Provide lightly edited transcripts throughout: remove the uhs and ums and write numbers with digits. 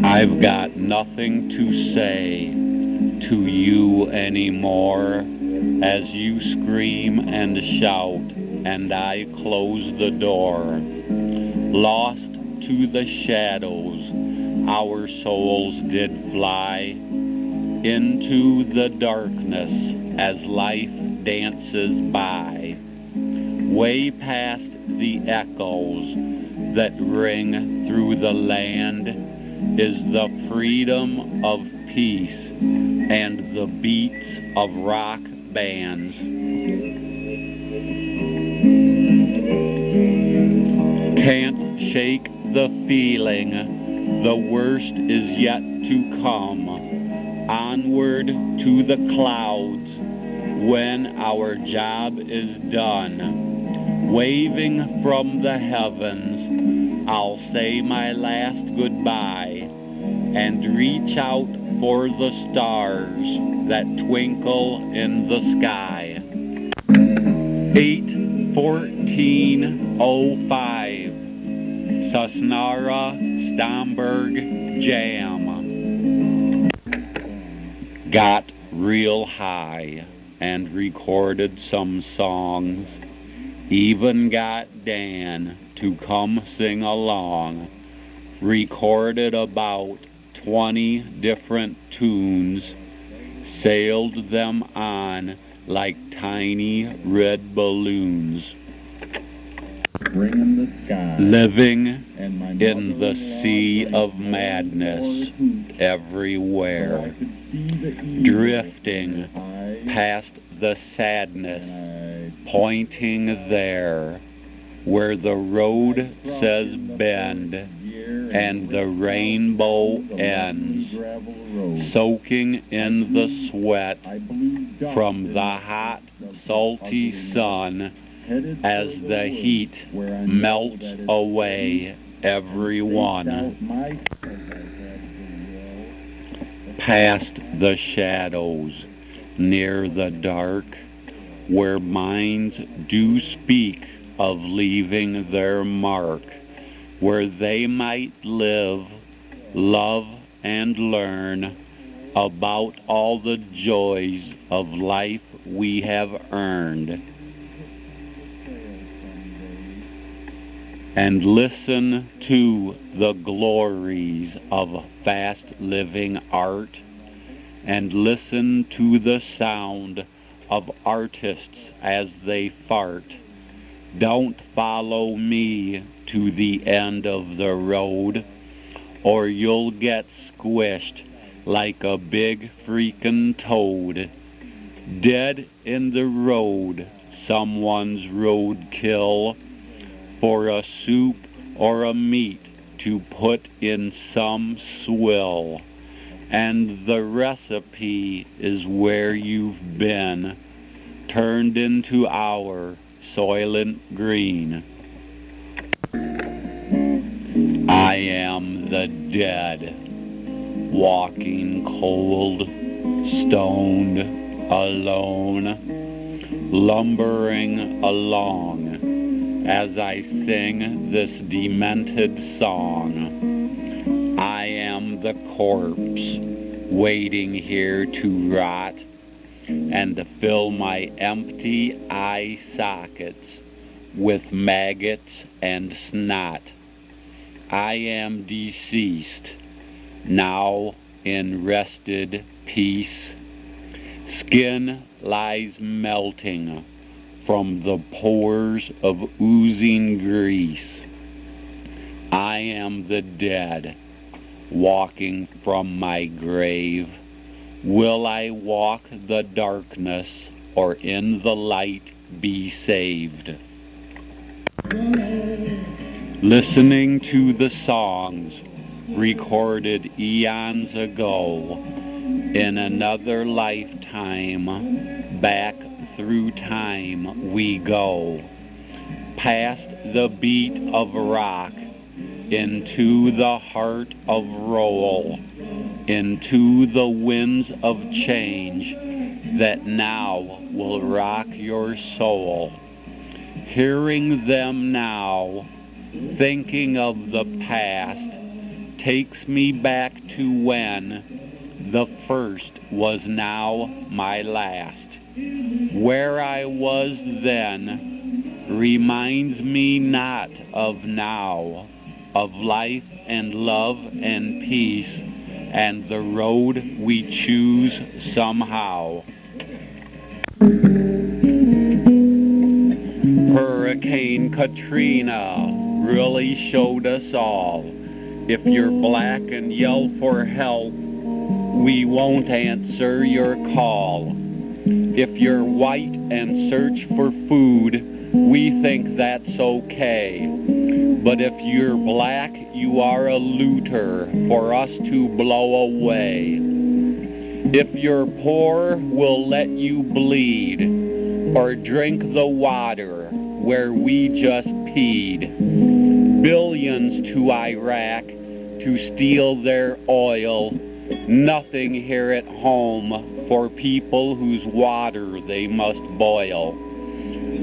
I've got nothing to say to you anymore as you scream and shout and I close the door. Lost to the shadows, our souls did fly into the darkness as life dances by. Way past the echoes that ring through the land is the freedom of peace and the beats of rock bands. Can't shake the feeling, the worst is yet to come. Onward to the clouds when our job is done. Waving from the heavens, I'll say my last goodbye and reach out for the stars that twinkle in the sky. 8:14:05 Sosnara Stomberg Jam. Got real high and recorded some songs. Even got Dan to come sing along. Recorded about 20 different tunes. Sailed them on like tiny red balloons. Ring the sky, Living and my in the sea of madness everywhere. Drifting past the sadness, pointing there where the road says bend and the rainbow ends, soaking in the sweat from the hot, salty sun as the heat melts away everyone. Past the shadows, near the dark, where minds do speak of leaving their mark, where they might live, love, and learn about all the joys of life we have earned. And listen to the glories of fast-living art, and listen to the sound of artists as they fart. Don't follow me to the end of the road, or you'll get squished like a big freaking toad. Dead in the road, someone's roadkill, for a soup or a meat to put in some swill. And the recipe is where you've been, turned into our Soylent Green. I am the dead, walking cold, stoned, alone, lumbering along as I sing this demented song. I am the corpse, waiting here to rot and to fill my empty eye sockets with maggots and snot. I am deceased, now in rested peace. Skin lies melting from the pores of oozing grease. I am the dead, walking from my grave. Will I walk the darkness, or in the light be saved? Listening to the songs recorded eons ago, in another lifetime, back through time we go, past the beat of rock, into the heart of roll, into the winds of change that now will rock your soul. Hearing them now, thinking of the past, takes me back to when the first was now my last. Where I was then reminds me not of now, of life and love and peace, and the road we choose somehow. Hurricane Katrina really showed us all. If you're black and yell for help, we won't answer your call. If you're white and search for food, we think that's okay. But if you're black, you are a looter for us to blow away. If you're poor, we'll let you bleed, or drink the water where we just peed. Billions to Iraq to steal their oil. Nothing here at home for people whose water they must boil.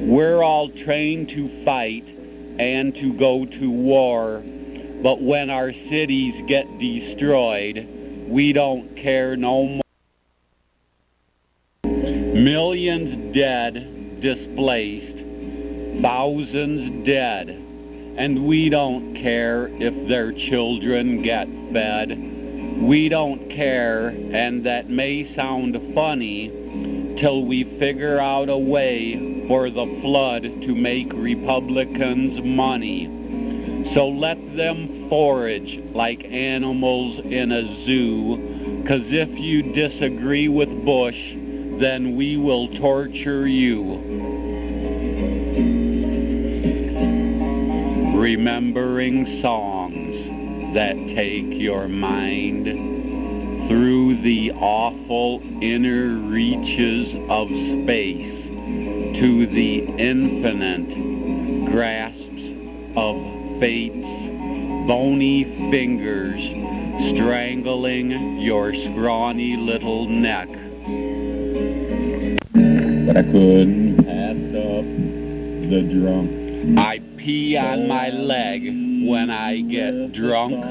We're all trained to fight and to go to war, but when our cities get destroyed, we don't care no more. Millions dead, displaced, thousands dead, and we don't care if their children get fed. We don't care, and that may sound funny, till we figure out a way for the flood to make Republicans money. So let them forage like animals in a zoo, 'cause if you disagree with Bush, then we will torture you. Remembering songs that take your mind through the awful inner reaches of space to the infinite grasps of fate's bony fingers strangling your scrawny little neck. But I couldn't pass up the drunk. I pee on my leg when I get drunk.